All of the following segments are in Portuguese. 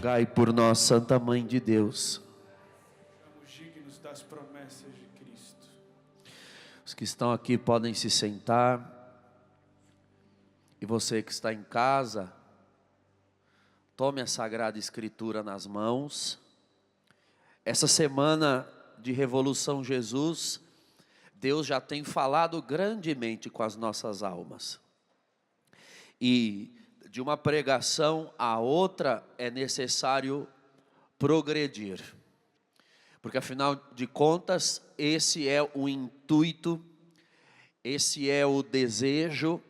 Rogai por nós, Santa Mãe de Deus. Somos dignos das promessas de Cristo. Os que estão aqui podem se sentar. E você que está em casa, tome a Sagrada Escritura nas mãos. Essa semana de Revolução Jesus, Deus já tem falado grandemente com as nossas almas. E de uma pregação a outra é necessário progredir. Porque afinal de contas, esse é o intuito, esse é o desejo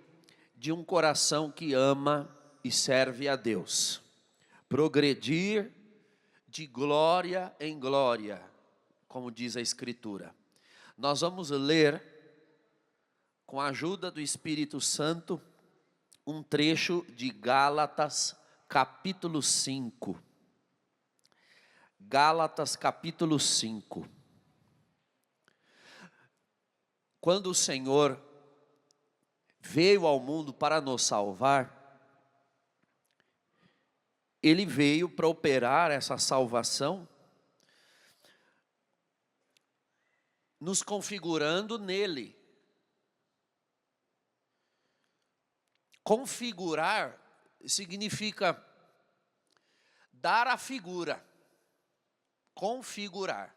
de um coração que ama e serve a Deus. Progredir de glória em glória, como diz a Escritura. Nós vamos ler, com a ajuda do Espírito Santo, um trecho de Gálatas, capítulo 5. Gálatas, capítulo 5. Quando o Senhor veio ao mundo para nos salvar, Ele veio para operar essa salvação, nos configurando nele. Configurar significa dar a figura. Configurar.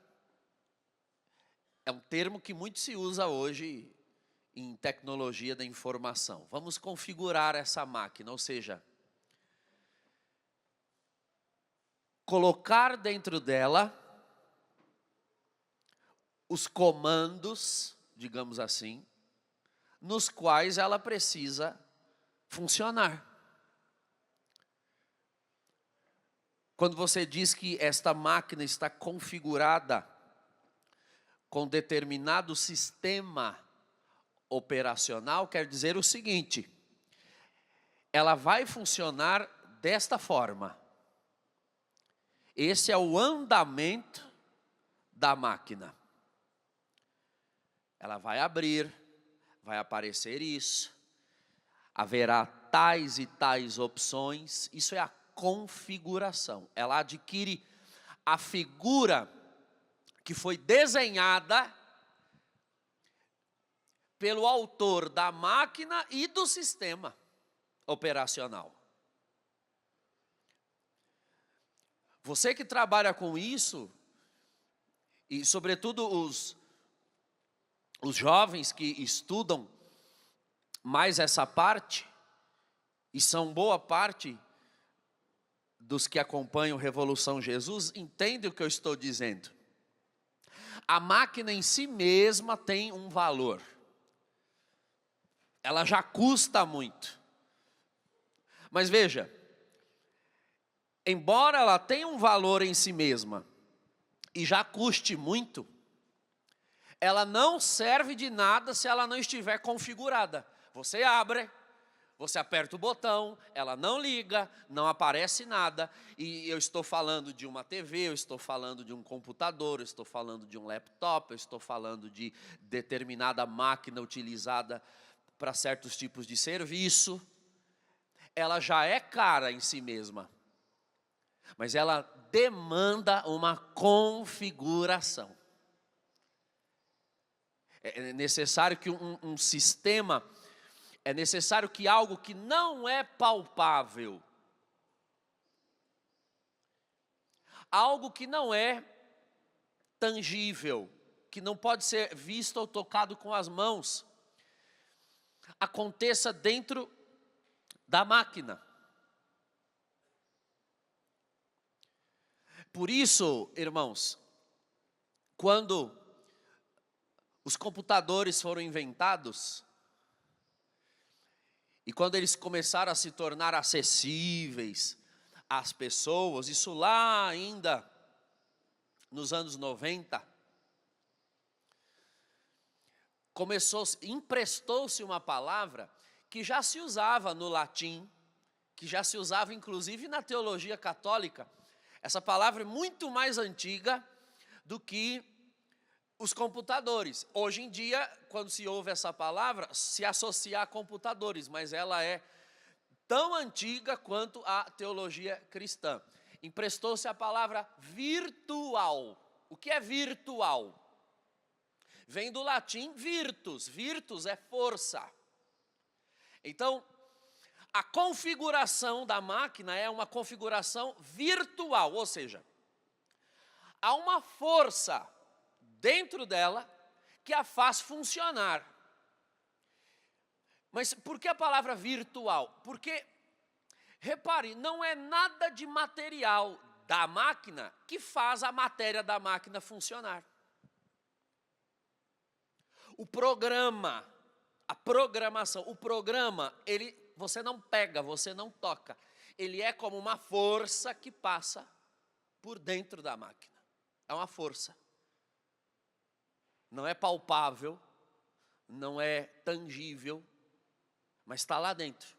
É um termo que muito se usa hoje em tecnologia da informação. Vamos configurar essa máquina, ou seja, colocar dentro dela os comandos, digamos assim, nos quais ela precisa funcionar. Quando você diz que esta máquina está configurada com determinado sistema operacional, quer dizer o seguinte: ela vai funcionar desta forma. Esse é o andamento da máquina. Ela vai abrir, vai aparecer isso, haverá tais e tais opções. Isso é a configuração. Ela adquire a figura que foi desenhada pelo autor da máquina e do sistema operacional. Você que trabalha com isso, e sobretudo os jovens que estudam mais essa parte, e são boa parte dos que acompanham Revolução Jesus, entendem o que eu estou dizendo. A máquina em si mesma tem um valor. Ela já custa muito. Mas veja, embora ela tenha um valor em si mesma e já custe muito, ela não serve de nada se ela não estiver configurada. Você abre, você aperta o botão, ela não liga, não aparece nada. E eu estou falando de uma TV, eu estou falando de um computador, eu estou falando de um laptop, eu estou falando de determinada máquina utilizada para certos tipos de serviço. Ela já é cara em si mesma, mas ela demanda uma configuração. É necessário que um sistema, é necessário que algo que não é palpável, algo que não é tangível, que não pode ser visto ou tocado com as mãos, aconteça dentro da máquina. Por isso, irmãos, quando os computadores foram inventados, e quando eles começaram a se tornar acessíveis às pessoas, isso lá ainda nos anos 90, emprestou-se uma palavra que já se usava no latim, que já se usava inclusive na teologia católica. Essa palavra é muito mais antiga do que os computadores. Hoje em dia, quando se ouve essa palavra, se associa a computadores, mas ela é tão antiga quanto a teologia cristã. emprestou-se a palavra virtual. O que é virtual? Vem do latim virtus. Virtus é força. Então, a configuração da máquina é uma configuração virtual, ou seja, há uma força dentro dela que a faz funcionar. Mas por que a palavra virtual? Porque, repare, não é nada de material da máquina que faz a matéria da máquina funcionar. O programa, a programação, o programa, você não pega, você não toca. Ele é como uma força que passa por dentro da máquina. É uma força. Não é palpável, não é tangível, mas está lá dentro.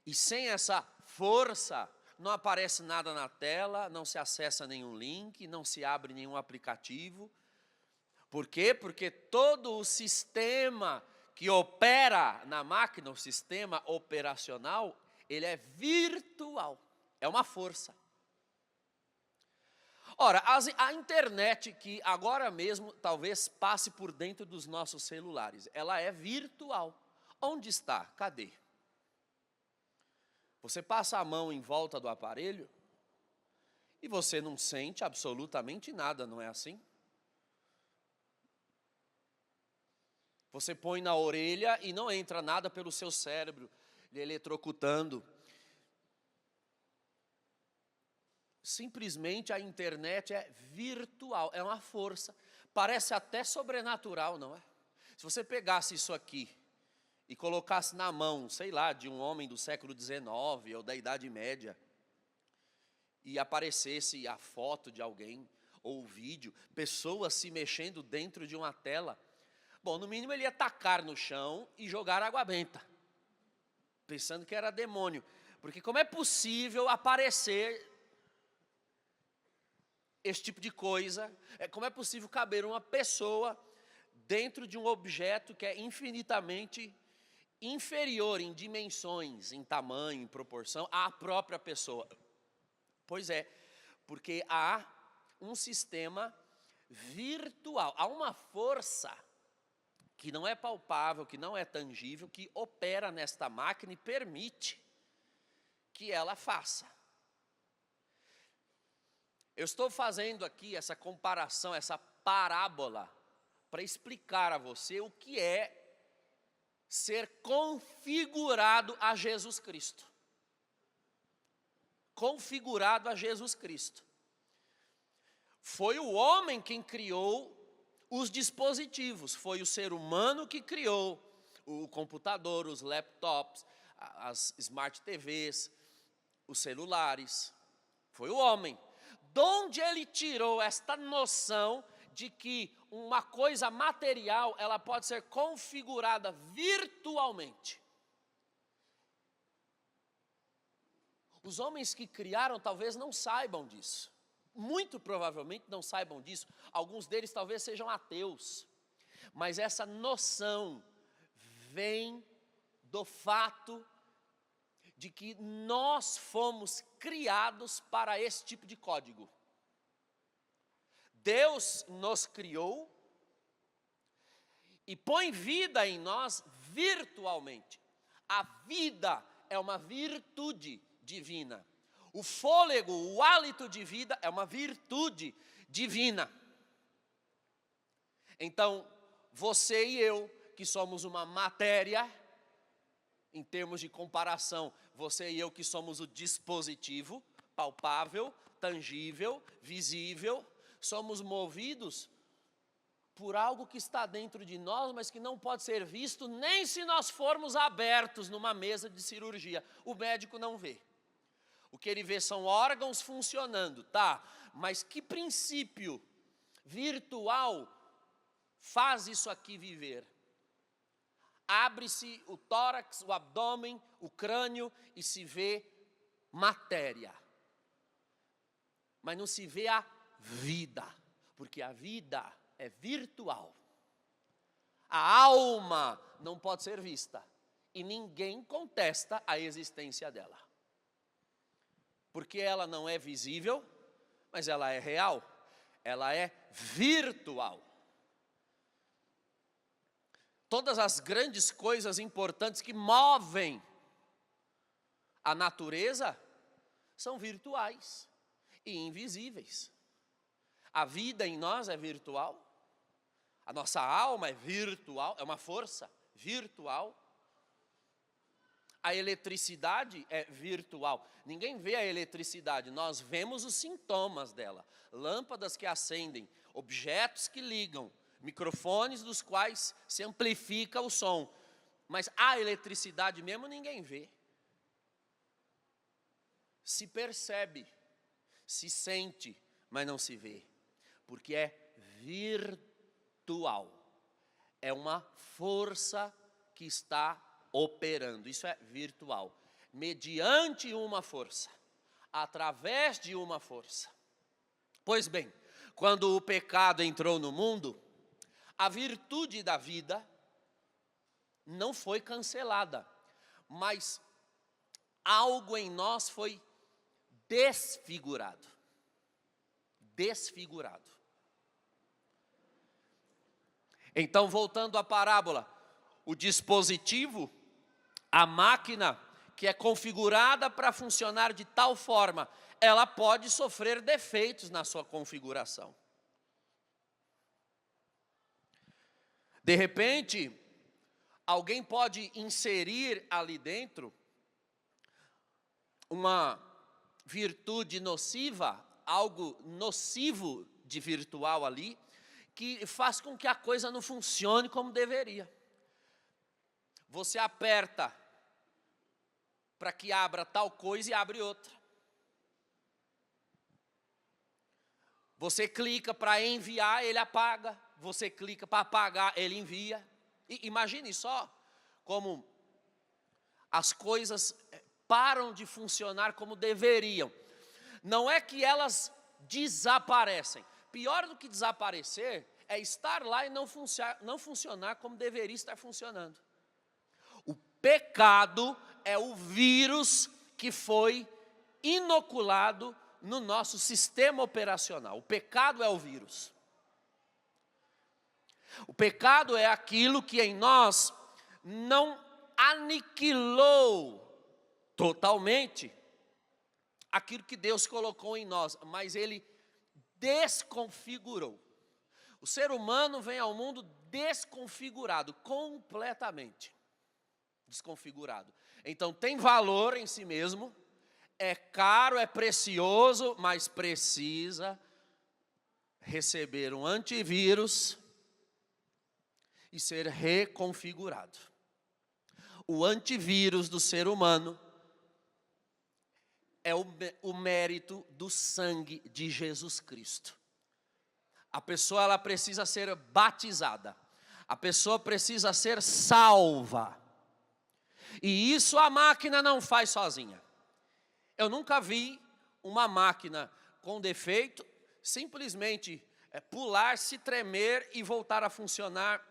E sem essa força, não aparece nada na tela, não se acessa nenhum link, não se abre nenhum aplicativo. Por quê? Porque todo o sistema que opera na máquina, o sistema operacional, ele é virtual, é uma força. Ora, a internet que agora mesmo talvez passe por dentro dos nossos celulares, ela é virtual. Onde está? Cadê? Você passa a mão em volta do aparelho e você não sente absolutamente nada, não é assim? Você põe na orelha e não entra nada pelo seu cérebro, lhe eletrocutando. Simplesmente a internet é virtual, é uma força. Parece até sobrenatural, não é? Se você pegasse isso aqui e colocasse na mão, sei lá, de um homem do século XIX ou da Idade Média, e aparecesse a foto de alguém, ou o vídeo, pessoas se mexendo dentro de uma tela, bom, no mínimo ele ia tacar no chão e jogar água benta, pensando que era demônio. Porque como é possível aparecer esse tipo de coisa? Como é possível caber uma pessoa dentro de um objeto que é infinitamente inferior em dimensões, em tamanho, em proporção, à própria pessoa? Pois é, porque há um sistema virtual, há uma força que não é palpável, que não é tangível, que opera nesta máquina e permite que ela faça. Eu estou fazendo aqui essa comparação, essa parábola, para explicar a você o que é ser configurado a Jesus Cristo. Configurado a Jesus Cristo. Foi o homem quem criou os dispositivos, foi o ser humano que criou o computador, os laptops, as smart TVs, os celulares. Foi o homem. De onde ele tirou esta noção de que uma coisa material, ela pode ser configurada virtualmente? Os homens que criaram talvez não saibam disso. Muito provavelmente não saibam disso. Alguns deles talvez sejam ateus. Mas essa noção vem do fato de que nós fomos criados para esse tipo de código. Deus nos criou e põe vida em nós virtualmente. A vida é uma virtude divina. O fôlego, o hálito de vida é uma virtude divina. Então, você e eu, que somos uma matéria, em termos de comparação, você e eu que somos o dispositivo, palpável, tangível, visível, somos movidos por algo que está dentro de nós, mas que não pode ser visto nem se nós formos abertos numa mesa de cirurgia. O médico não vê. O que ele vê são órgãos funcionando, tá? Mas que princípio virtual faz isso aqui viver? Abre-se o tórax, o abdômen, o crânio e se vê matéria. Mas não se vê a vida, porque a vida é virtual. A alma não pode ser vista e ninguém contesta a existência dela. porque ela não é visível, mas ela é real, ela é virtual. Todas as grandes coisas importantes que movem a natureza são virtuais e invisíveis. A vida em nós é virtual, a nossa alma é virtual, é uma força virtual. A eletricidade é virtual. Ninguém vê a eletricidade, nós vemos os sintomas dela. Lâmpadas que acendem, objetos que ligam, microfones dos quais se amplifica o som. Mas a eletricidade mesmo ninguém vê. Se percebe, se sente, mas não se vê. Porque é virtual. É uma força que está operando, isso é virtual, mediante uma força, através de uma força. Pois bem, quando o pecado entrou no mundo, a virtude da vida não foi cancelada, mas algo em nós foi desfigurado. Desfigurado. Então, voltando à parábola, o dispositivo, a máquina que é configurada para funcionar de tal forma, ela pode sofrer defeitos na sua configuração. De repente, alguém pode inserir ali dentro uma virtude nociva, algo nocivo de virtual ali, que faz com que a coisa não funcione como deveria. Você aperta para que abra tal coisa e abre outra. Você clica para enviar, ele apaga. Você clica para apagar, ele envia. E imagine só como as coisas param de funcionar como deveriam. Não é que elas desaparecem. Pior do que desaparecer é estar lá e não funcionar como deveria estar funcionando. O pecado é o vírus que foi inoculado no nosso sistema operacional. O pecado é o vírus. O pecado é aquilo que em nós não aniquilou totalmente aquilo que Deus colocou em nós, mas ele desconfigurou. O ser humano vem ao mundo desconfigurado, completamente desconfigurado. Então tem valor em si mesmo, é caro, é precioso, mas precisa receber um antivírus e ser reconfigurado. O antivírus do ser humano é o mérito do sangue de Jesus Cristo. A pessoa ela precisa ser batizada, a pessoa precisa ser salva. E isso a máquina não faz sozinha. Eu nunca vi uma máquina com defeito simplesmente pular, se tremer e voltar a funcionar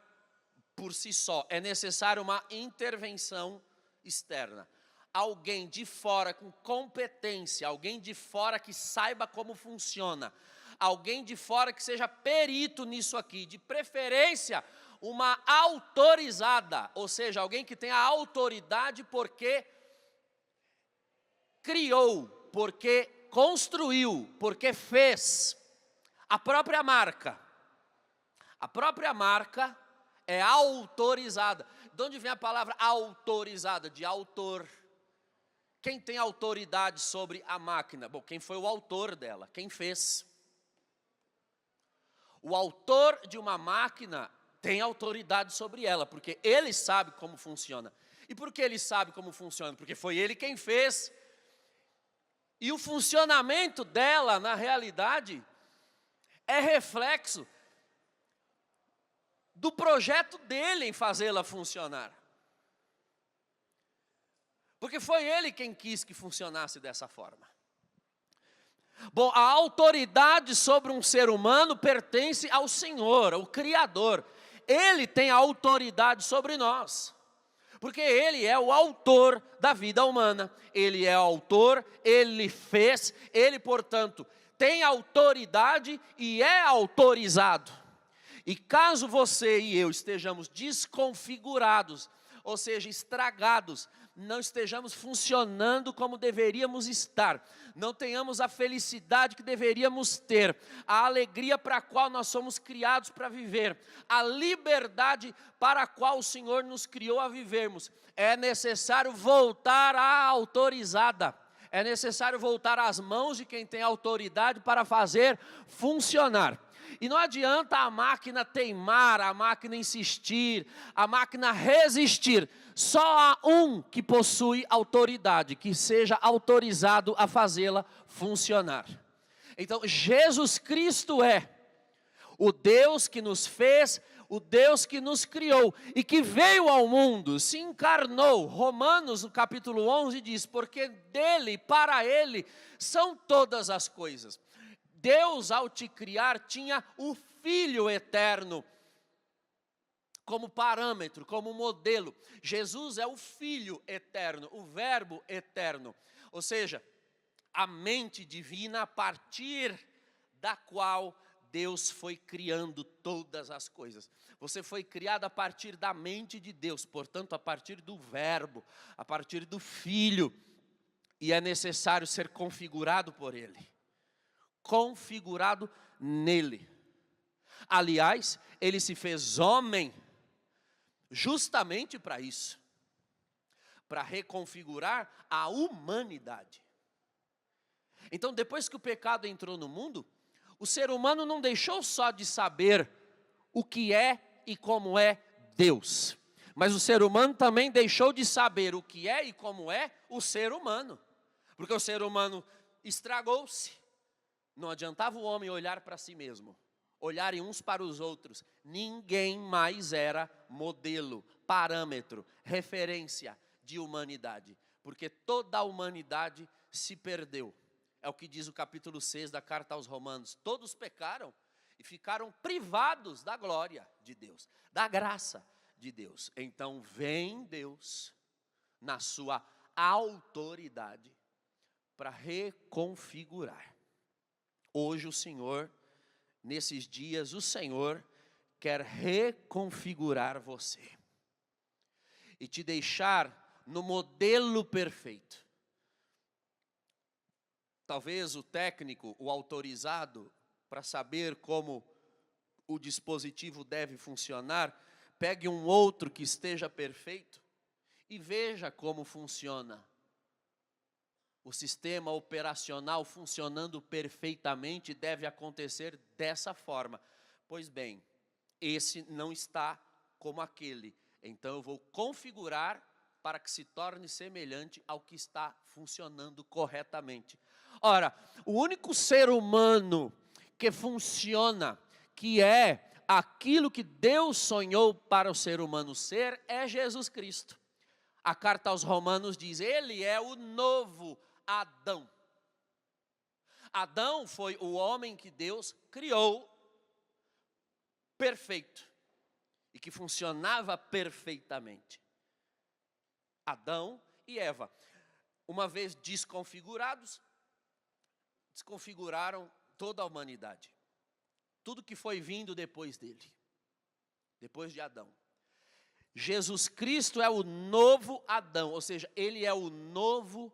por si só. É necessário uma intervenção externa. Alguém de fora com competência, alguém de fora que saiba como funciona, alguém de fora que seja perito nisso aqui, de preferência uma autorizada, ou seja, alguém que tenha autoridade porque criou, porque construiu, porque fez. A própria marca é autorizada. De onde vem a palavra autorizada? De autor. Quem tem autoridade sobre a máquina? Bom, quem foi o autor dela? Quem fez? O autor de uma máquina tem autoridade sobre ela, porque ele sabe como funciona. E por que ele sabe como funciona? Porque foi ele quem fez. E o funcionamento dela, na realidade, é reflexo do projeto dele em fazê-la funcionar. Porque foi ele quem quis que funcionasse dessa forma. Bom, a autoridade sobre um ser humano pertence ao Senhor, ao Criador. Ele tem a autoridade sobre nós. Porque Ele é o autor da vida humana, Ele é o autor, Ele fez, Ele, portanto, tem autoridade e é autorizado. E caso você e eu estejamos desconfigurados, ou seja, estragados, não estejamos funcionando como deveríamos estar, não tenhamos a felicidade que deveríamos ter, a alegria para a qual nós somos criados para viver, a liberdade para a qual o Senhor nos criou a vivermos, é necessário voltar à autorizada, é necessário voltar às mãos de quem tem autoridade para fazer funcionar. E não adianta a máquina teimar, a máquina insistir, a máquina resistir. Só há um que possui autoridade, que seja autorizado a fazê-la funcionar. Então, Jesus Cristo é o Deus que nos fez, o Deus que nos criou e que veio ao mundo, se encarnou. Romanos, no capítulo 11, diz: porque dele, para ele, são todas as coisas. Deus, ao te criar, tinha o Filho eterno como parâmetro, como modelo. Jesus é o Filho eterno, o Verbo eterno. Ou seja, a mente divina a partir da qual Deus foi criando todas as coisas. Você foi criado a partir da mente de Deus, portanto, a partir do Verbo, a partir do Filho. E é necessário ser configurado por Ele. Configurado nele. Aliás, ele se fez homem justamente para isso, para reconfigurar a humanidade. Então, depois que o pecado entrou no mundo, o ser humano não deixou só de saber o que é e como é Deus, mas o ser humano também deixou de saber o que é e como é o ser humano, porque o ser humano estragou-se. Não adiantava o homem olhar para si mesmo, olharem uns para os outros. Ninguém mais era modelo, parâmetro, referência de humanidade, porque toda a humanidade se perdeu. É o que diz o capítulo 6 da carta aos Romanos. Todos pecaram e ficaram privados da glória de Deus, da graça de Deus. Então vem Deus, na sua autoridade, para reconfigurar. Hoje o Senhor, nesses dias, o Senhor quer reconfigurar você e te deixar no modelo perfeito. Talvez o técnico, o autorizado para saber como o dispositivo deve funcionar, pegue um outro que esteja perfeito e veja como funciona. O sistema operacional funcionando perfeitamente deve acontecer dessa forma. Pois bem, esse não está como aquele. Então eu vou configurar para que se torne semelhante ao que está funcionando corretamente. Ora, o único ser humano que funciona, que é aquilo que Deus sonhou para o ser humano ser, é Jesus Cristo. A carta aos Romanos diz: Ele é o novo Adão. Adão foi o homem que Deus criou perfeito e que funcionava perfeitamente. Adão e Eva, uma vez desconfigurados, desconfiguraram toda a humanidade. Tudo que foi vindo depois dele, depois de Adão. Jesus Cristo é o novo Adão, ou seja, ele é o novo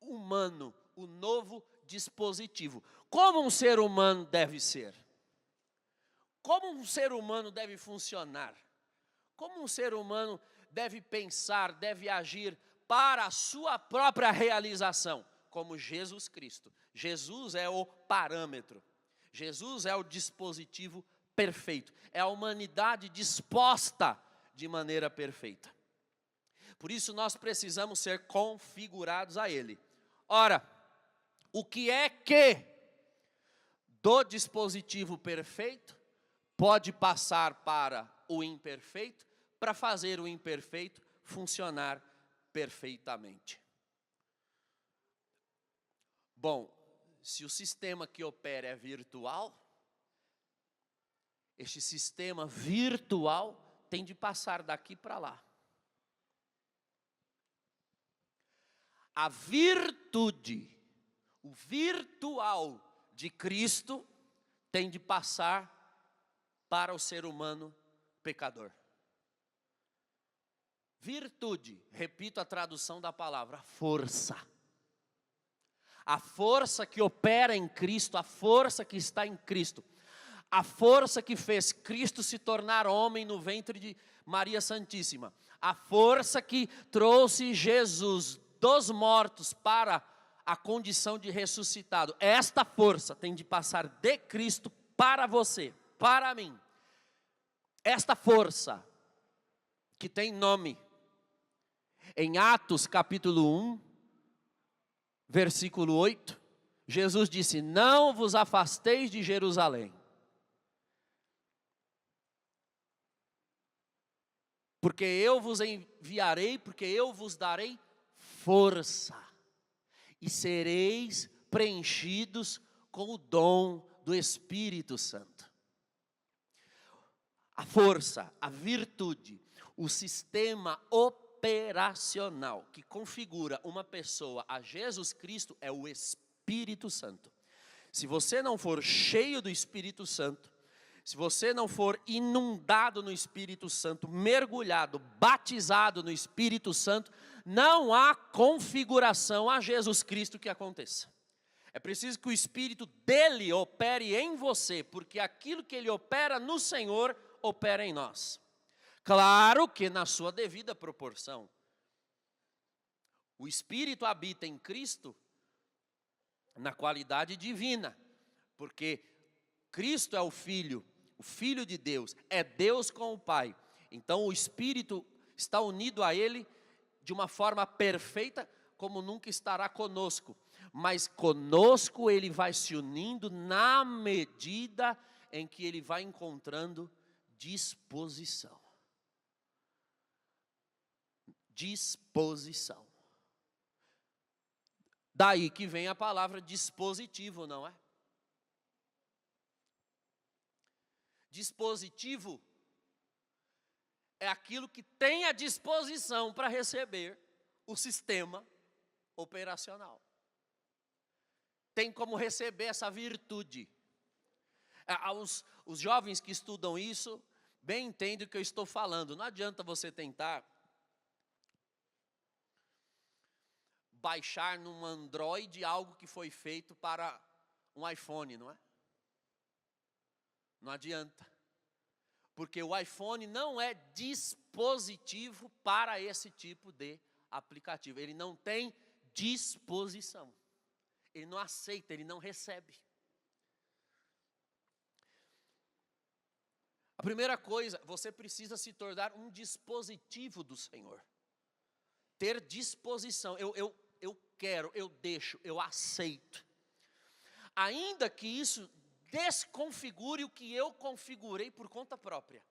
humano, o novo dispositivo. Como um ser humano deve ser? Como um ser humano deve funcionar? Como um ser humano deve pensar, deve agir para a sua própria realização? Como Jesus Cristo. Jesus é o parâmetro. Jesus é o dispositivo perfeito. É a humanidade disposta de maneira perfeita. Por isso nós precisamos ser configurados a Ele. Ora, o que é que do dispositivo perfeito pode passar para o imperfeito, para fazer o imperfeito funcionar perfeitamente? Bom, se o sistema que opera é virtual, este sistema virtual tem de passar daqui para lá. A virtude, o virtual de Cristo tem de passar para o ser humano pecador. Virtude, repito a tradução da palavra, força. A força que opera em Cristo, a força que está em Cristo. A força que fez Cristo se tornar homem no ventre de Maria Santíssima. A força que trouxe Jesus dos mortos para a condição de ressuscitado. Esta força tem de passar de Cristo para você, para mim. Esta força que tem nome. Em Atos capítulo 1, versículo 8, Jesus disse: não vos afasteis de Jerusalém, porque eu vos enviarei, porque eu vos darei força, e sereis preenchidos com o dom do Espírito Santo. A força, a virtude, o sistema operacional que configura uma pessoa a Jesus Cristo é o Espírito Santo. Se você não for cheio do Espírito Santo, se você não for inundado no Espírito Santo, mergulhado, batizado no Espírito Santo, não há configuração a Jesus Cristo que aconteça. É preciso que o Espírito dele opere em você, porque aquilo que ele opera no Senhor, opera em nós. Claro que na sua devida proporção. O Espírito habita em Cristo na qualidade divina, porque Cristo é o Filho de Deus, é Deus com o Pai. Então o Espírito está unido a Ele de uma forma perfeita, como nunca estará conosco. Mas conosco Ele vai se unindo na medida em que Ele vai encontrando disposição. Disposição. Daí que vem a palavra dispositivo, não é? Dispositivo é aquilo que tem a disposição para receber o sistema operacional. Tem como receber essa virtude. Os jovens que estudam isso, bem entendem o que eu estou falando. Não adianta você tentar baixar num Android algo que foi feito para um iPhone, não é? Não adianta. Porque o iPhone não é dispositivo para esse tipo de aplicativo. Ele não tem disposição. Ele não aceita, ele não recebe. A primeira coisa, você precisa se tornar um dispositivo do Senhor. Ter disposição. Eu quero, eu deixo, eu aceito. Ainda que isso desconfigure o que eu configurei por conta própria.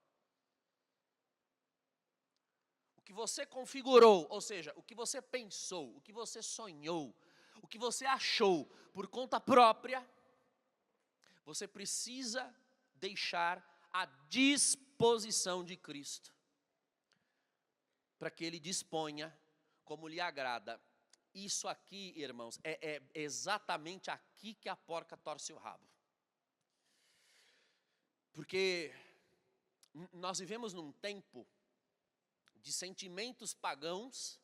O que você configurou, ou seja, o que você pensou, o que você sonhou, o que você achou por conta própria, você precisa deixar à disposição de Cristo, para que Ele disponha como lhe agrada. Isso aqui, irmãos, é exatamente aqui que a porca torce o rabo. Porque nós vivemos num tempo de sentimentos pagãos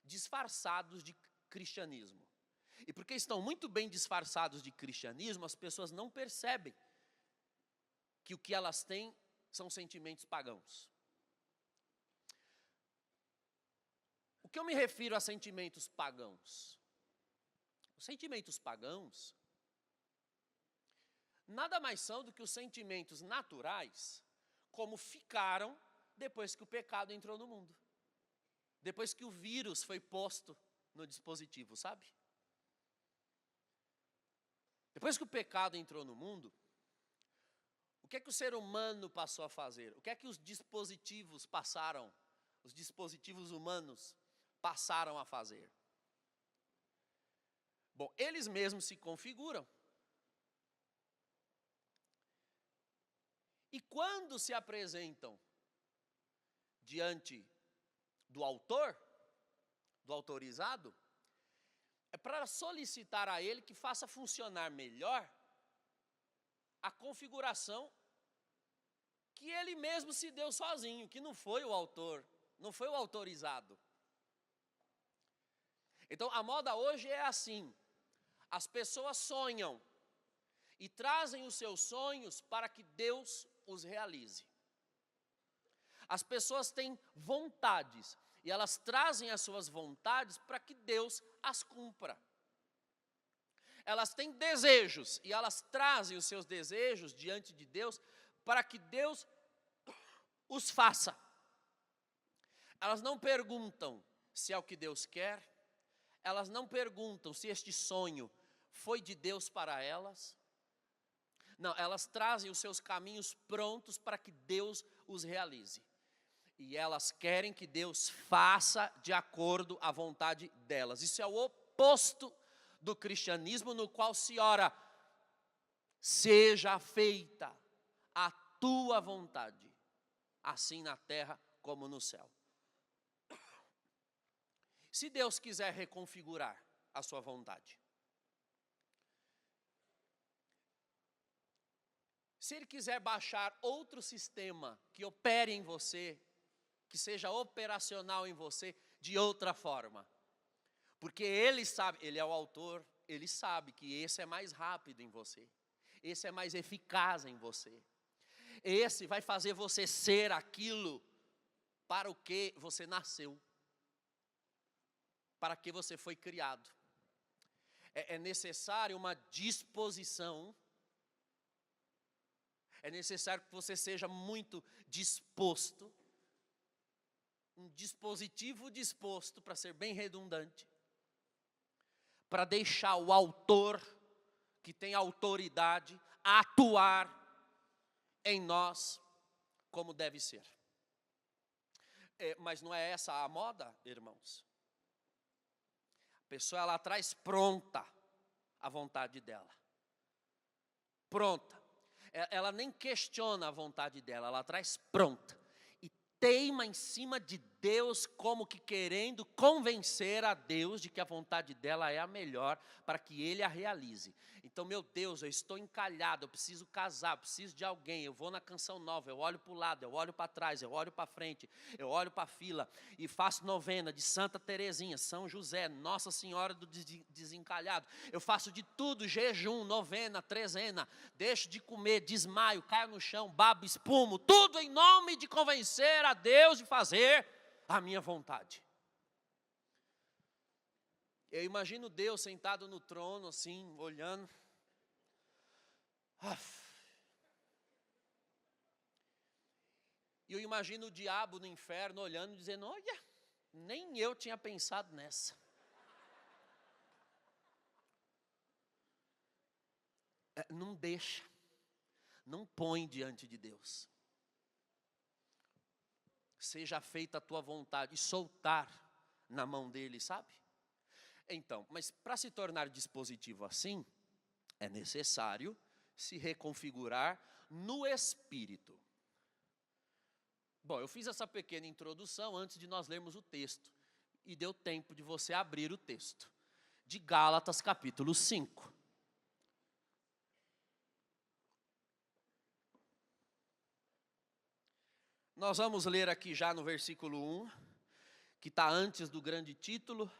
disfarçados de cristianismo. E porque estão muito bem disfarçados de cristianismo, as pessoas não percebem que o que elas têm são sentimentos pagãos. O que eu me refiro a sentimentos pagãos? Os sentimentos pagãos nada mais são do que os sentimentos naturais, como ficaram depois que o pecado entrou no mundo. Depois que o vírus foi posto no dispositivo, sabe? Depois que o pecado entrou no mundo, o que é que o ser humano passou a fazer? O que é que os dispositivos passaram, os dispositivos humanos passaram a fazer? Bom, eles mesmos se configuram. E quando se apresentam diante do autor, do autorizado, é para solicitar a Ele que faça funcionar melhor a configuração que Ele mesmo se deu sozinho, que não foi o autor, não foi o autorizado. Então, a moda hoje é assim, as pessoas sonham e trazem os seus sonhos para que Deus os realize. As pessoas têm vontades e elas trazem as suas vontades para que Deus as cumpra. Elas têm desejos e elas trazem os seus desejos diante de Deus para que Deus os faça. Elas não perguntam se é o que Deus quer, elas não perguntam se este sonho foi de Deus para elas. Não, elas trazem os seus caminhos prontos para que Deus os realize. E elas querem que Deus faça de acordo à vontade delas. Isso é o oposto do cristianismo, no qual se ora, seja feita a tua vontade, assim na terra como no céu. Se Deus quiser reconfigurar a sua vontade, se Ele quiser baixar outro sistema que opere em você, que seja operacional em você de outra forma, porque Ele sabe, Ele é o autor, Ele sabe que esse é mais rápido em você, esse é mais eficaz em você, esse vai fazer você ser aquilo para o que você nasceu, para que você foi criado. É necessário uma disposição, é necessário que você seja muito disposto, um dispositivo disposto, para ser bem redundante, para deixar o autor, que tem autoridade, atuar em nós como deve ser. Mas não é essa a moda, irmãos? A pessoa, ela traz pronta a vontade dela. Pronta. Ela nem questiona a vontade dela, ela traz pronta. E teima em cima de Deus, como que querendo convencer a Deus de que a vontade dela é a melhor para que Ele a realize. Então, meu Deus, eu estou encalhado, eu preciso casar, eu preciso de alguém, eu vou na Canção Nova, eu olho para o lado, eu olho para trás, eu olho para frente, eu olho para a fila e faço novena de Santa Terezinha, São José, Nossa Senhora do Desencalhado. Eu faço de tudo, jejum, novena, trezena, deixo de comer, desmaio, caio no chão, babo, espumo, tudo em nome de convencer a Deus de fazer a minha vontade. Eu imagino Deus sentado no trono, assim, olhando. E eu imagino o diabo no inferno olhando, dizendo, olha, nem eu tinha pensado nessa. Não deixa, não põe diante de Deus. Seja feita a tua vontade, e soltar na mão dele, sabe? Então, mas para se tornar dispositivo assim, é necessário se reconfigurar no espírito. Bom, eu fiz essa pequena introdução antes de nós lermos o texto, e deu tempo de você abrir o texto, de Gálatas capítulo 5. Nós vamos ler aqui já no versículo 1, que está antes do grande título.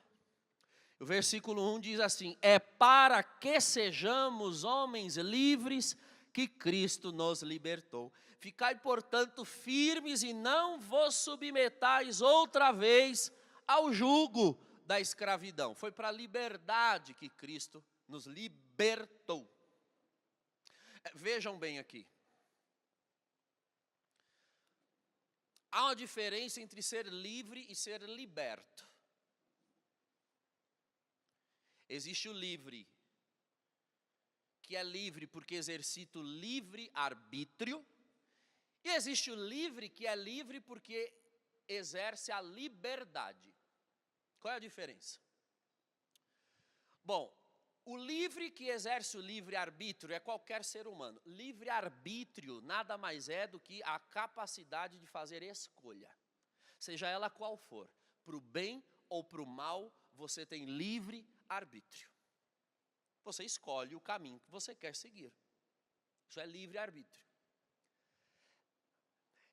O versículo 1 diz assim, é para que sejamos homens livres que Cristo nos libertou. Ficai, portanto, firmes e não vos submetais outra vez ao jugo da escravidão. Foi para a liberdade que Cristo nos libertou. Vejam bem aqui. Há uma diferença entre ser livre e ser liberto. Existe o livre, que é livre porque exercita o livre arbítrio, e existe o livre que é livre porque exerce a liberdade. Qual é a diferença? Bom, o livre que exerce o livre arbítrio é qualquer ser humano. Livre arbítrio nada mais é do que a capacidade de fazer escolha, seja ela qual for, para o bem ou para o mal, você tem livre livre-arbítrio. Você escolhe o caminho que você quer seguir. Isso é livre-arbítrio.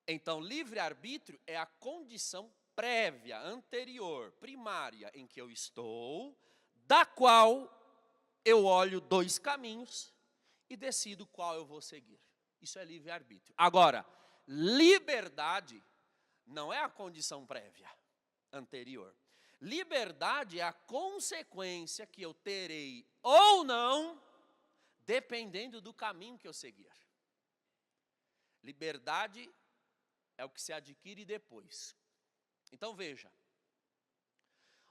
Então, livre-arbítrio é a condição prévia, anterior, primária, em que eu estou, da qual eu olho dois caminhos e decido qual eu vou seguir. Isso é livre-arbítrio. Agora, liberdade não é a condição prévia, anterior. Liberdade é a consequência que eu terei ou não, dependendo do caminho que eu seguir. Liberdade é o que se adquire depois. Então veja,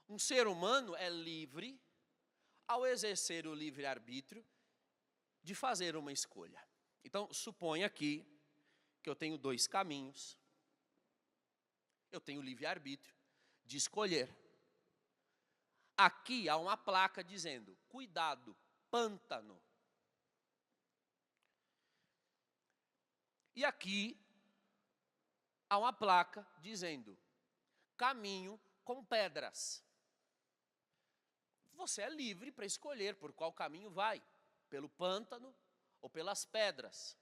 um ser humano é livre, ao exercer o livre-arbítrio, de fazer uma escolha. Então, suponha aqui que eu tenho dois caminhos. Eu tenho livre-arbítrio de escolher. Aqui há uma placa dizendo, cuidado, pântano. E aqui há uma placa dizendo, caminho com pedras. Você é livre para escolher por qual caminho vai, pelo pântano ou pelas pedras.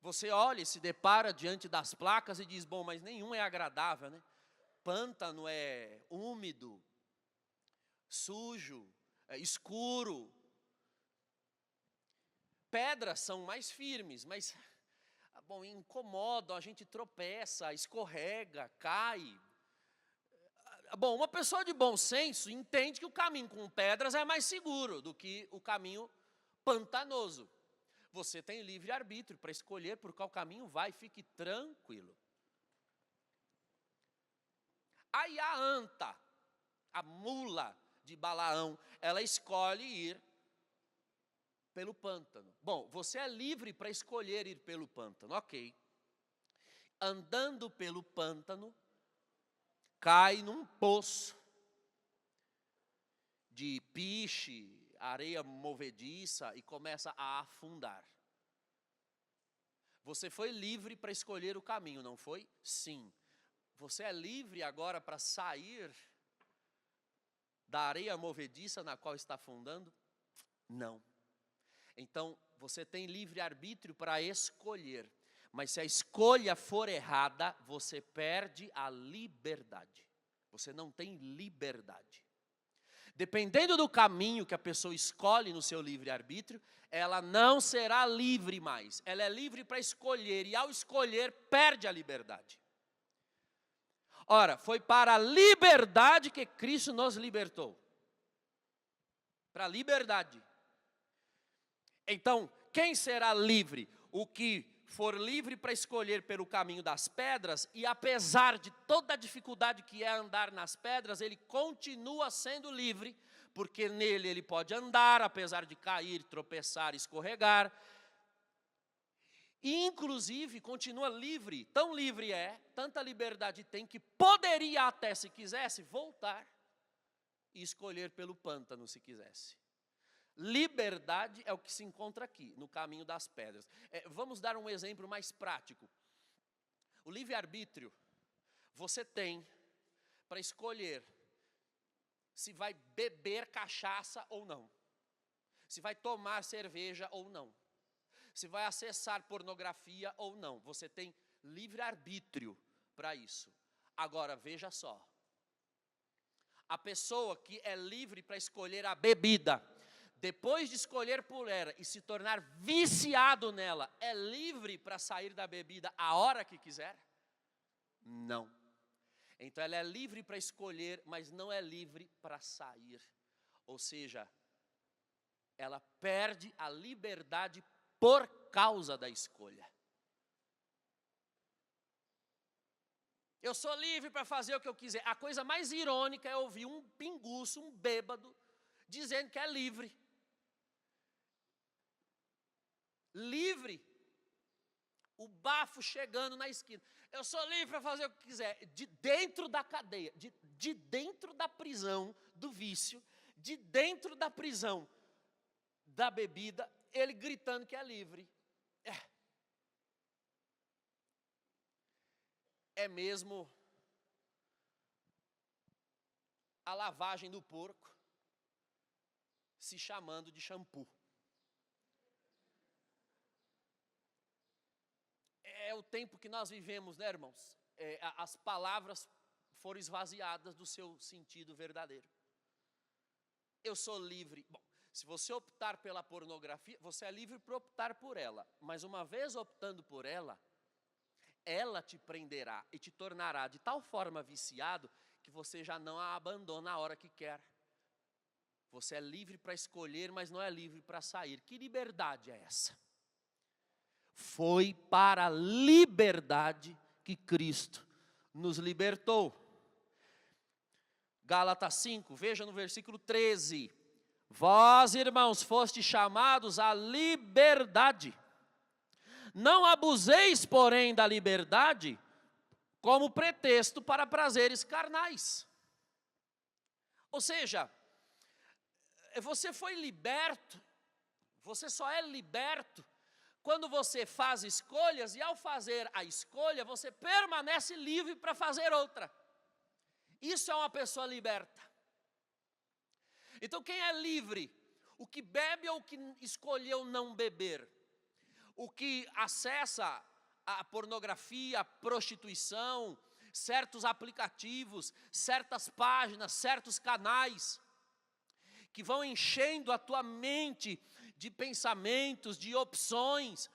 Você olha e se depara diante das placas e diz, bom, mas nenhum é agradável, né? Pântano é úmido, sujo, escuro. Pedras são mais firmes, mas, bom, incomodam, a gente tropeça, escorrega, cai. Bom, uma pessoa de bom senso entende que o caminho com pedras é mais seguro do que o caminho pantanoso. Você tem livre-arbítrio para escolher por qual caminho vai, fique tranquilo. Aí a anta, a mula de Balaão, ela escolhe ir pelo pântano. Bom, você é livre para escolher ir pelo pântano, ok. Andando pelo pântano, cai num poço de piche, areia movediça e começa a afundar. Você foi livre para escolher o caminho, não foi? Sim. Você é livre agora para sair da areia movediça na qual está afundando? Não. Então, você tem livre-arbítrio para escolher. Mas se a escolha for errada, você perde a liberdade. Você não tem liberdade. Dependendo do caminho que a pessoa escolhe no seu livre-arbítrio, ela não será livre mais. Ela é livre para escolher e ao escolher perde a liberdade. Ora, foi para a liberdade que Cristo nos libertou. Para a liberdade. Então, quem será livre? O que for livre para escolher pelo caminho das pedras, e apesar de toda a dificuldade que é andar nas pedras, ele continua sendo livre, porque nele ele pode andar, apesar de cair, tropeçar, escorregar. E inclusive continua livre, tão livre é, tanta liberdade tem, que poderia até, se quisesse, voltar e escolher pelo pântano, se quisesse. Liberdade é o que se encontra aqui, no caminho das pedras. Vamos dar um exemplo mais prático. O livre-arbítrio, você tem para escolher se vai beber cachaça ou não. Se vai tomar cerveja ou não. Se vai acessar pornografia ou não. Você tem livre-arbítrio para isso. Agora, veja só. A pessoa que é livre para escolher a bebida, depois de escolher por ela e se tornar viciado nela, é livre para sair da bebida a hora que quiser? Não. Então ela é livre para escolher, mas não é livre para sair. Ou seja, ela perde a liberdade por causa da escolha. Eu sou livre para fazer o que eu quiser. A coisa mais irônica é ouvir um pinguço, um bêbado, dizendo que é livre. Livre, o bafo chegando na esquina. Eu sou livre para fazer o que quiser. De dentro da cadeia, de dentro da prisão do vício, de dentro da prisão da bebida, ele gritando que é livre. É mesmo a lavagem do porco se chamando de shampoo. É o tempo que nós vivemos, né, irmãos? As palavras foram esvaziadas do seu sentido verdadeiro. Eu sou livre. Bom, se você optar pela pornografia, você é livre para optar por ela. Mas uma vez optando por ela, ela te prenderá e te tornará de tal forma viciado que você já não a abandona a hora que quer. Você é livre para escolher, mas não é livre para sair. Que liberdade é essa? Foi para a liberdade que Cristo nos libertou. Gálatas 5, veja no versículo 13. Vós, irmãos, fostes chamados à liberdade. Não abuseis, porém, da liberdade como pretexto para prazeres carnais. Ou seja, você foi liberto, você só é liberto quando você faz escolhas, e ao fazer a escolha, você permanece livre para fazer outra. Isso é uma pessoa liberta. Então quem é livre? O que bebe ou o que escolheu não beber? O que acessa a pornografia, a prostituição, certos aplicativos, certas páginas, certos canais, que vão enchendo a tua mente de pensamentos, de opções,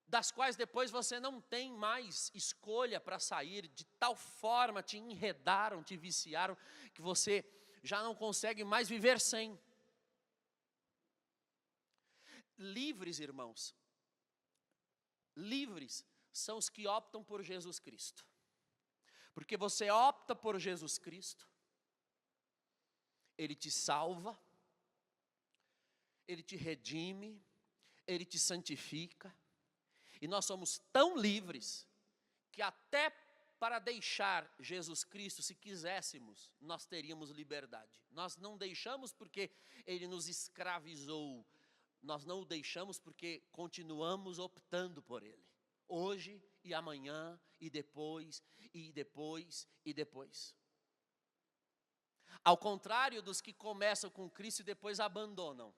das quais depois você não tem mais escolha para sair, de tal forma te enredaram, te viciaram, que você já não consegue mais viver sem. Livres, irmãos, livres são os que optam por Jesus Cristo. Porque você opta por Jesus Cristo, Ele te salva, Ele te redime, Ele te santifica. E nós somos tão livres que até para deixar Jesus Cristo, se quiséssemos, nós teríamos liberdade. Nós não deixamos porque Ele nos escravizou. Nós não o deixamos porque continuamos optando por Ele. Hoje e amanhã e depois e depois e depois. Ao contrário dos que começam com Cristo e depois abandonam.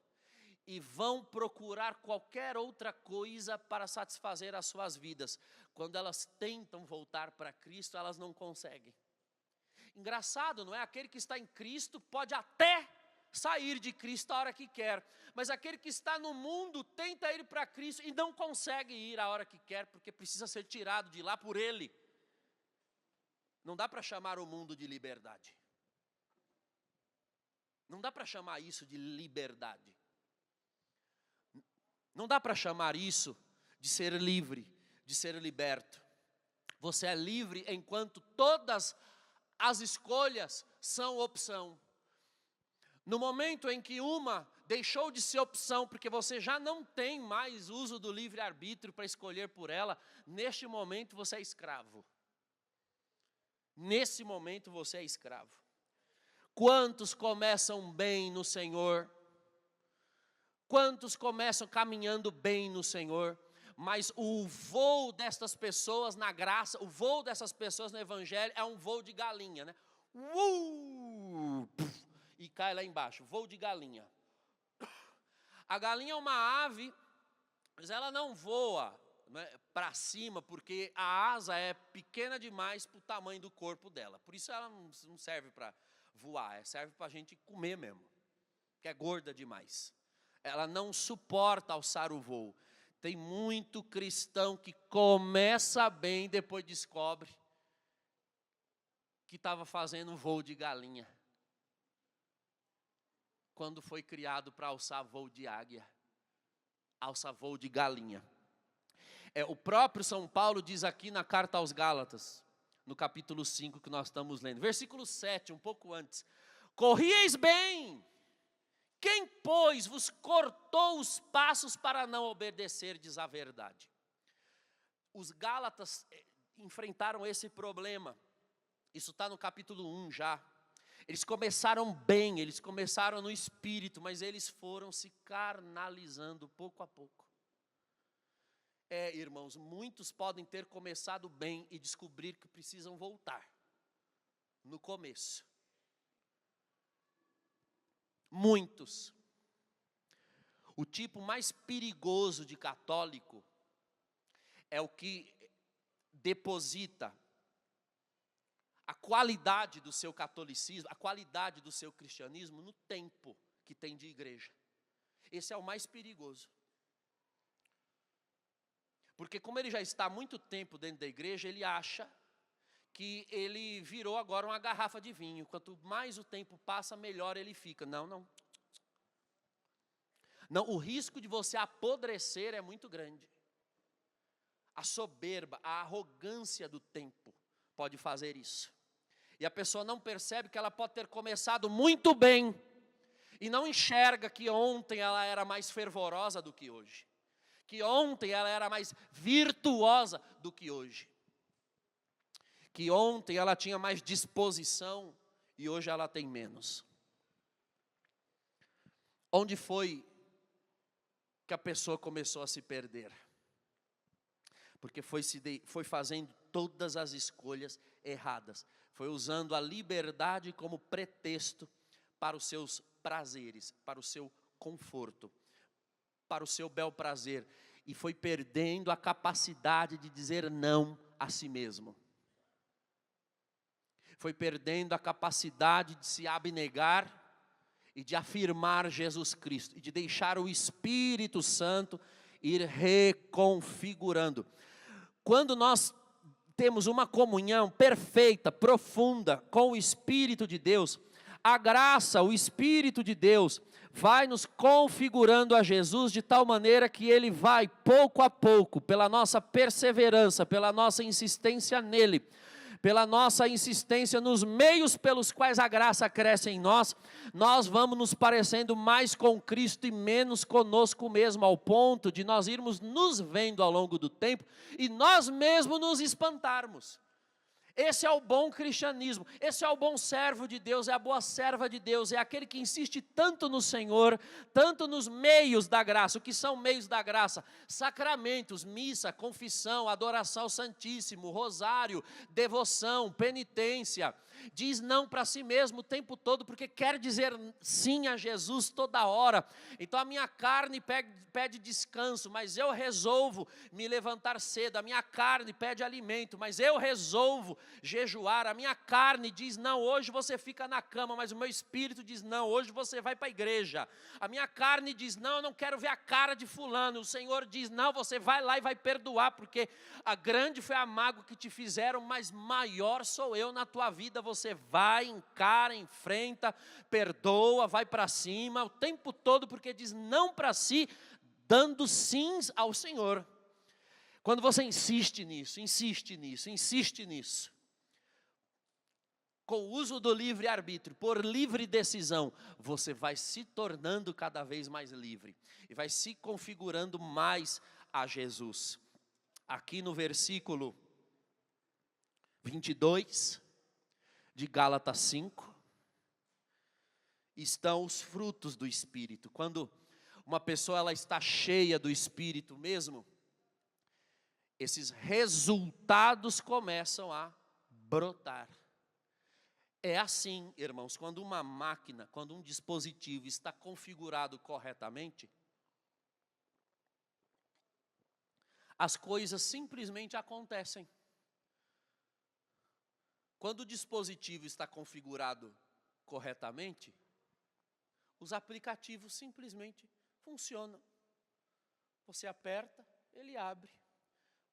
E vão procurar qualquer outra coisa para satisfazer as suas vidas. Quando elas tentam voltar para Cristo, elas não conseguem. Engraçado, não é? Aquele que está em Cristo pode até sair de Cristo a hora que quer. Mas aquele que está no mundo tenta ir para Cristo e não consegue ir a hora que quer, porque precisa ser tirado de lá por Ele. Não dá para chamar o mundo de liberdade. Não dá para chamar isso de liberdade. Não dá para chamar isso de ser livre, de ser liberto. Você é livre enquanto todas as escolhas são opção. No momento em que uma deixou de ser opção, porque você já não tem mais uso do livre-arbítrio para escolher por ela, neste momento você é escravo. Nesse momento você é escravo. Quantos começam bem no Senhor? Quantos começam caminhando bem no Senhor, mas o voo destas pessoas na graça, o voo dessas pessoas no Evangelho é um voo de galinha, né? E cai lá embaixo, voo de galinha. A galinha é uma ave, mas ela não voa, né, para cima, porque a asa é pequena demais para o tamanho do corpo dela. Por isso ela não serve para voar, serve para a gente comer mesmo, que é gorda demais. Ela não suporta alçar o voo. Tem muito cristão que começa bem, depois descobre que estava fazendo um voo de galinha, quando foi criado para alçar voo de águia, alça voo de galinha. O próprio São Paulo diz aqui na carta aos Gálatas, no capítulo 5 que nós estamos lendo, versículo 7, um pouco antes: corrieis bem. Quem, pois, vos cortou os passos para não obedecerdes à verdade? Os Gálatas enfrentaram esse problema. Isso está no capítulo 1 já. Eles começaram bem, eles começaram no espírito, mas eles foram se carnalizando pouco a pouco. Irmãos, muitos podem ter começado bem e descobrir que precisam voltar. no começo. Muitos. O tipo mais perigoso de católico é o que deposita a qualidade do seu catolicismo, a qualidade do seu cristianismo no tempo que tem de igreja. Esse é o mais perigoso. Porque como ele já está há muito tempo dentro da igreja, ele acha que ele virou agora uma garrafa de vinho. Quanto mais o tempo passa, melhor ele fica. Não. Não, o risco de você apodrecer é muito grande. A soberba, a arrogância do tempo pode fazer isso. E a pessoa não percebe que ela pode ter começado muito bem e não enxerga que ontem ela era mais fervorosa do que hoje. Que ontem ela era mais virtuosa do que hoje. Que ontem ela tinha mais disposição e hoje ela tem menos. Onde foi que a pessoa começou a se perder? Porque foi fazendo todas as escolhas erradas. Foi usando a liberdade como pretexto para os seus prazeres, para o seu conforto, para o seu bel prazer. E foi perdendo a capacidade de dizer não a si mesmo. Foi perdendo a capacidade de se abnegar e de afirmar Jesus Cristo. E de deixar o Espírito Santo ir reconfigurando. Quando nós temos uma comunhão perfeita, profunda com o Espírito de Deus, a graça, o Espírito de Deus vai nos configurando a Jesus de tal maneira que Ele vai pouco a pouco, pela nossa perseverança, pela nossa insistência nele, pela nossa insistência nos meios pelos quais a graça cresce em nós, nós vamos nos parecendo mais com Cristo e menos conosco mesmo, ao ponto de nós irmos nos vendo ao longo do tempo e nós mesmos nos espantarmos. Esse é o bom cristianismo, esse é o bom servo de Deus, é a boa serva de Deus, é aquele que insiste tanto no Senhor, tanto nos meios da graça. O que são meios da graça? Sacramentos, missa, confissão, adoração ao Santíssimo, rosário, devoção, penitência. Diz não para si mesmo o tempo todo, porque quer dizer sim a Jesus toda hora. Então a minha carne pede descanso, mas eu resolvo me levantar cedo. A minha carne pede alimento, mas eu resolvo jejuar. A minha carne diz não, hoje você fica na cama, mas o meu espírito diz não, hoje você vai para a igreja. A minha carne diz não, eu não quero ver a cara de fulano. O Senhor diz não, você vai lá e vai perdoar, porque a grande foi a mágoa que te fizeram, mas maior sou eu na tua vida. Você vai, encara, enfrenta, perdoa, vai para cima o tempo todo, porque diz não para si, dando sims ao Senhor. Quando você insiste nisso, com o uso do livre-arbítrio, por livre decisão, você vai se tornando cada vez mais livre e vai se configurando mais a Jesus. Aqui no versículo 22 de Gálatas 5, estão os frutos do Espírito. Quando uma pessoa ela está cheia do Espírito mesmo, esses resultados começam a brotar. É assim, irmãos, quando uma máquina, quando um dispositivo está configurado corretamente, as coisas simplesmente acontecem. Quando o dispositivo está configurado corretamente, os aplicativos simplesmente funcionam. Você aperta, ele abre.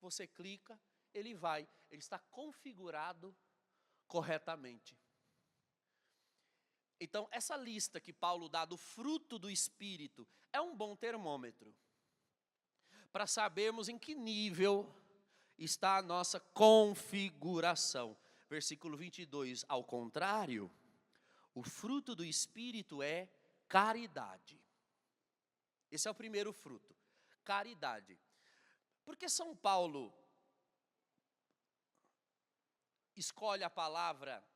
Você clica, ele vai. Ele está configurado corretamente. Então, essa lista que Paulo dá do fruto do Espírito é um bom termômetro para sabermos em que nível está a nossa configuração. Versículo 22, ao contrário, o fruto do Espírito é caridade. Esse é o primeiro fruto, caridade. Porque São Paulo escolhe a palavra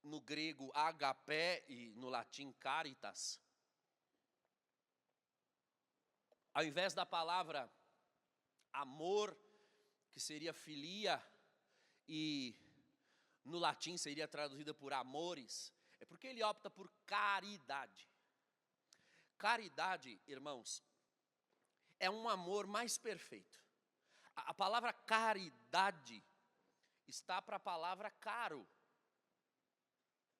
no grego agapé e no latim caritas, ao invés da palavra amor, que seria filia, e no latim seria traduzida por amores, é porque ele opta por caridade. Caridade, irmãos, é um amor mais perfeito. A palavra caridade está para a palavra caro.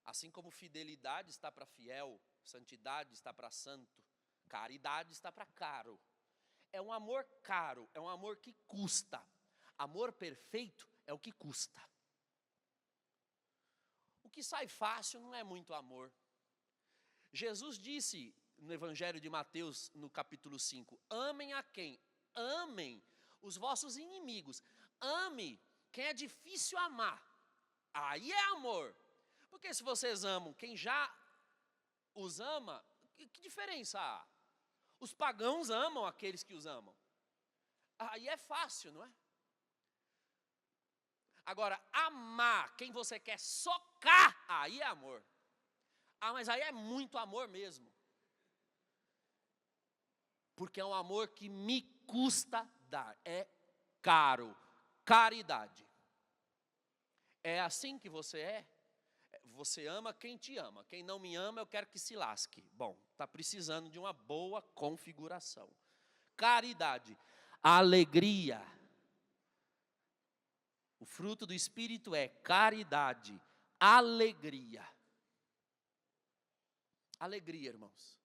Assim como fidelidade está para fiel, santidade está para santo, caridade está para caro. É um amor caro, é um amor que custa. Amor perfeito é o que custa. O que sai fácil não é muito amor. Jesus disse no Evangelho de Mateus, no capítulo 5, amem a quem? Amem os vossos inimigos. Ame quem é difícil amar. Aí é amor. Porque se vocês amam quem já os ama, que diferença há? Os pagãos amam aqueles que os amam. Aí é fácil, não é? Agora, amar quem você quer socar, aí é amor. Ah, mas aí é muito amor mesmo. Porque é um amor que me custa dar. É caro. Caridade. É assim que você é? Você ama quem te ama. Quem não me ama, eu quero que se lasque. Bom, está precisando de uma boa configuração. Caridade. Alegria. O fruto do Espírito é caridade. Alegria. Alegria, irmãos.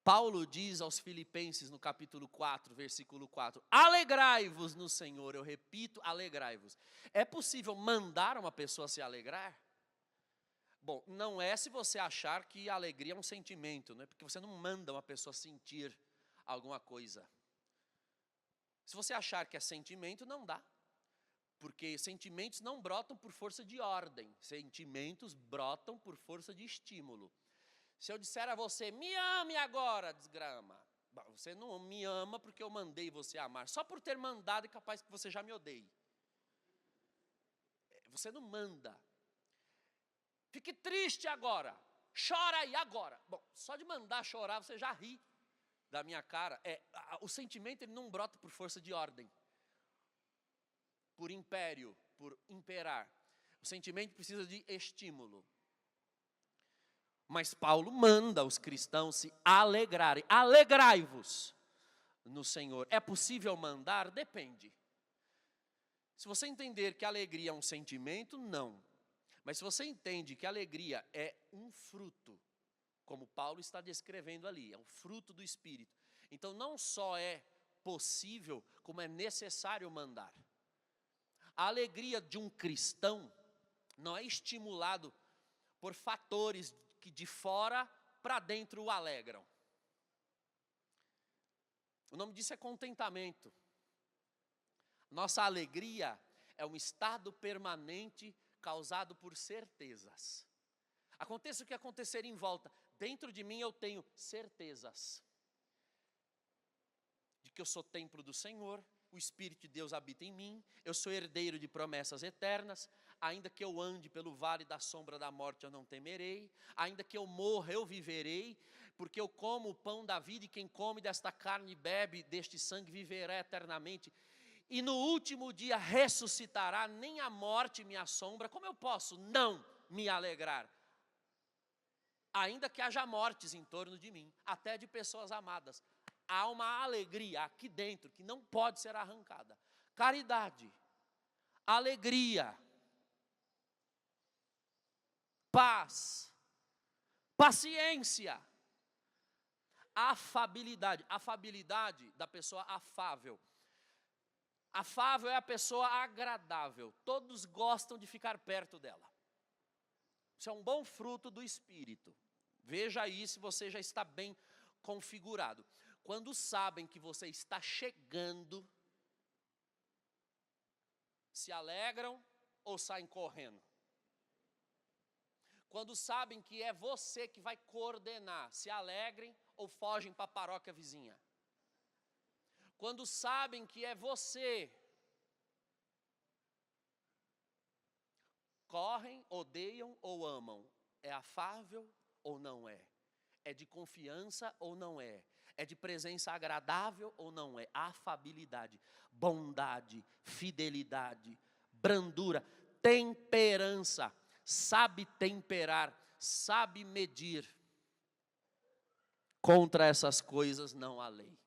Paulo diz aos Filipenses no capítulo 4, versículo 4, alegrai-vos no Senhor, eu repito, alegrai-vos. É possível mandar uma pessoa se alegrar? Bom, não é se você achar que a alegria é um sentimento, né? Porque você não manda uma pessoa sentir alguma coisa. Se você achar que é sentimento, não dá. Porque sentimentos não brotam por força de ordem, sentimentos brotam por força de estímulo. Se eu disser a você, me ame agora, desgrama. Você não me ama porque eu mandei você amar. Só por ter mandado é capaz que você já me odeie. Você não manda. Fique triste agora. Chora aí agora. Bom, só de mandar chorar você já ri da minha cara. O sentimento ele não brota por força de ordem. Por império, por imperar. O sentimento precisa de estímulo. Mas Paulo manda os cristãos se alegrarem. Alegrai-vos no Senhor. É possível mandar? Depende. Se você entender que alegria é um sentimento, não. Mas se você entende que alegria é um fruto, como Paulo está descrevendo ali, é um fruto do Espírito. Então não só é possível, como é necessário mandar. A alegria de um cristão não é estimulado por fatores que de fora para dentro o alegram. O nome disso é contentamento. Nossa alegria é um estado permanente causado por certezas. Aconteça o que acontecer em volta, dentro de mim eu tenho certezas. De que eu sou templo do Senhor, o Espírito de Deus habita em mim, eu sou herdeiro de promessas eternas, ainda que eu ande pelo vale da sombra da morte eu não temerei, ainda que eu morra eu viverei, porque eu como o pão da vida e quem come desta carne e bebe deste sangue viverá eternamente. E no último dia ressuscitará, nem a morte me assombra. Como eu posso não me alegrar? Ainda que haja mortes em torno de mim, até de pessoas amadas. Há uma alegria aqui dentro que não pode ser arrancada. Caridade, alegria, paz, paciência, afabilidade. Afabilidade da pessoa afável. Afável é a pessoa agradável. Todos gostam de ficar perto dela. Isso é um bom fruto do Espírito. Veja aí se você já está bem configurado. Quando sabem que você está chegando, se alegram ou saem correndo? Quando sabem que é você que vai coordenar, se alegrem ou fogem para a paróquia vizinha? Quando sabem que é você, correm, odeiam ou amam? É afável ou não é? É de confiança ou não é? É de presença agradável ou não é? Afabilidade, bondade, fidelidade, brandura. temperança, sabe temperar, sabe medir. Contra essas coisas não há lei.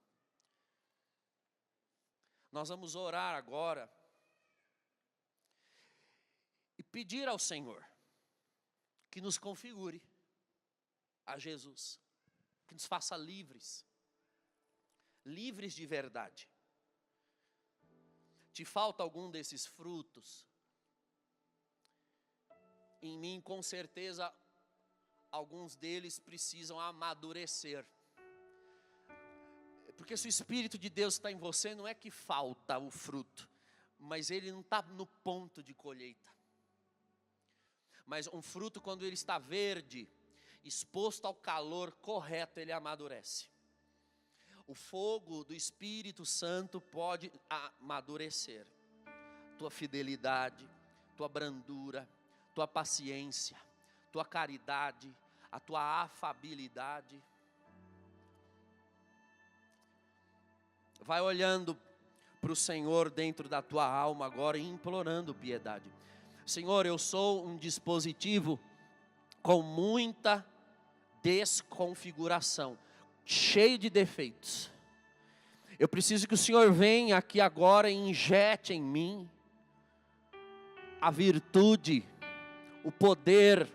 Nós vamos orar agora e pedir ao Senhor que nos configure a Jesus, que nos faça livres, livres de verdade. Te falta algum desses frutos? Em mim, com certeza, alguns deles precisam amadurecer. Porque se o Espírito de Deus está em você, não é que falta o fruto, mas ele não está no ponto de colheita. Mas um fruto, quando ele está verde, exposto ao calor correto, ele amadurece. O fogo do Espírito Santo pode amadurecer. Tua fidelidade, tua brandura, tua paciência, tua caridade, a tua afabilidade. Vai olhando para o Senhor dentro da tua alma agora e implorando piedade. Senhor, eu sou um dispositivo com muita desconfiguração, cheio de defeitos. Eu preciso que o Senhor venha aqui agora e injete em mim a virtude, o poder,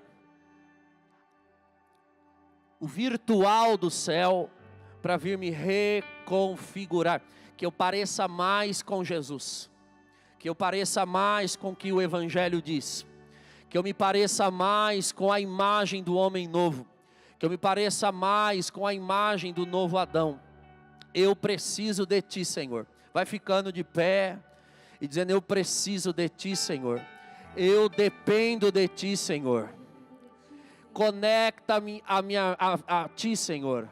o virtual do céu, para vir me reconfigurar, que eu pareça mais com Jesus, que eu pareça mais com o que o Evangelho diz, que eu me pareça mais com a imagem do homem novo, que eu me pareça mais com a imagem do novo Adão. Eu preciso de Ti, Senhor. Vai ficando de pé e dizendo: eu preciso de Ti, Senhor. Eu dependo de Ti, Senhor. Conecta-me a Ti, Senhor.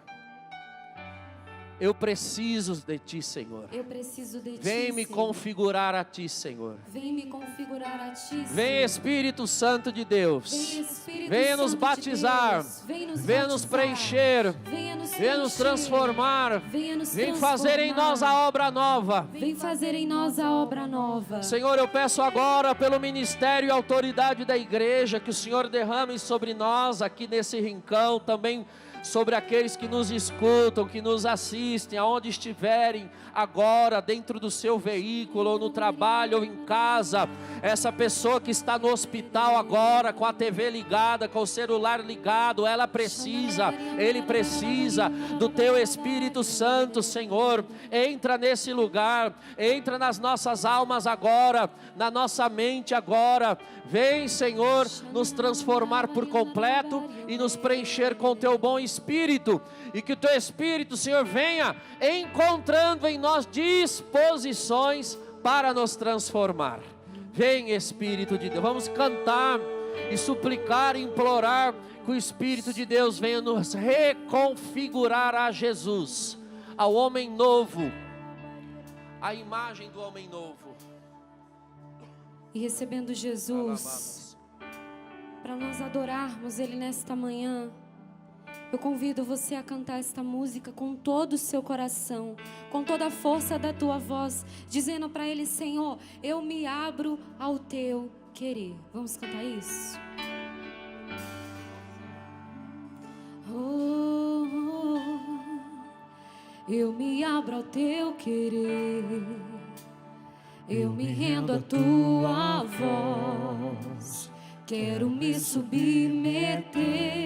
Eu preciso de Ti, Senhor. Eu preciso de Ti, Vem me Senhor. configurar a Ti, Senhor. Vem me configurar a Ti, Senhor. Vem Espírito Santo de Deus. Vem Espírito Venha nos Santo de batizar. Deus. Venha Venha nos preencher. Venha nos Venha nos transformar. Venha nos Vem transformar. fazer em nós a obra nova. Vem fazer em nós a obra nova. Senhor, eu peço agora pelo ministério e autoridade da igreja que o Senhor derrame sobre nós aqui nesse rincão, também sobre aqueles que nos escutam, que nos assistem, aonde estiverem agora, dentro do seu veículo, ou no trabalho, ou em casa. Essa pessoa que está no hospital agora, com a TV ligada, com o celular ligado, ela precisa, ele precisa do Teu Espírito Santo, Senhor. Entra nesse lugar, entra nas nossas almas agora, na nossa mente agora. Vem, Senhor, nos transformar por completo e nos preencher com Teu bom Espírito, e que o Teu Espírito, Senhor, venha encontrando em nós disposições para nos transformar. Vem, Espírito de Deus. Vamos cantar e suplicar e implorar que o Espírito de Deus venha nos reconfigurar a Jesus, ao homem novo, a imagem do homem novo. E recebendo Jesus, para nós adorarmos Ele nesta manhã, eu convido você a cantar esta música com todo o seu coração, com toda a força da tua voz, dizendo para Ele: Senhor, eu me abro ao Teu querer. Vamos cantar isso? Oh, eu me abro ao Teu querer, eu me rendo à Tua voz, quero me submeter